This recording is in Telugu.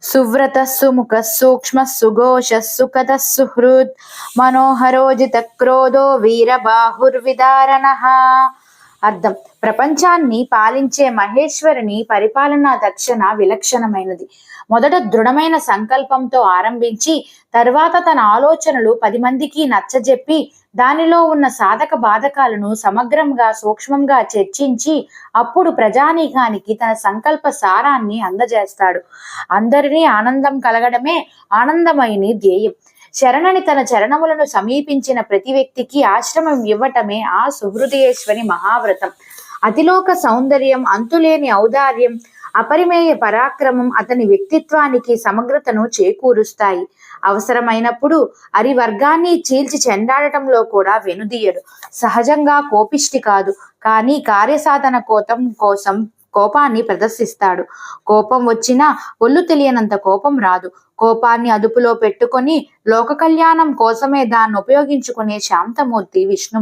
సువ్రత సుముఖ సూక్ష్మ సుఘోష సుఖద సుహృద్ మనోహరోజిత క్రోధో వీరబాహుర్విదారణ. అర్థం: ప్రపంచాన్ని పాలించే మహేశ్వరుని పరిపాలనా దక్షణ విలక్షణమైనది. మొదట దృఢమైన సంకల్పంతో ఆరంభించి తర్వాత తన ఆలోచనలు 10 మందికి నచ్చజెప్పి దానిలో ఉన్న సాధక బాధకాలను సమగ్రంగా సూక్ష్మంగా చర్చించి అప్పుడు ప్రజానీకానికి తన సంకల్ప సారాన్ని అందజేస్తాడు. అందరినీ ఆనందం కలగడమే ఆనందమయుని ధ్యేయం. శరణని తన చరణములను సమీపించిన ప్రతి వ్యక్తికి ఆశ్రమం ఇవ్వటమే ఆ సుహృదయేశ్వరి మహావ్రతం. అతిలోక సౌందర్యం, అంతులేని ఔదార్యం, అపరిమేయ పరాక్రమం అతని వ్యక్తిత్వానికి సమగ్రతను చేకూరుస్తాయి. అవసరమైనప్పుడు అరివర్గాన్ని చీల్చి చెండాడటంలో కూడా వెనుదీయడు. సహజంగా కోపిష్టి కాదు, కానీ కార్యసాధన కోసం కోపాన్ని ప్రదర్శిస్తాడు. కోపం వచ్చినా ఒళ్ళు తెలియనంత కోపం రాదు. కోపాన్ని అదుపులో పెట్టుకొని లోక కళ్యాణం కోసమే దాన్ని ఉపయోగించుకునే శాంతమూర్తి విష్ణు.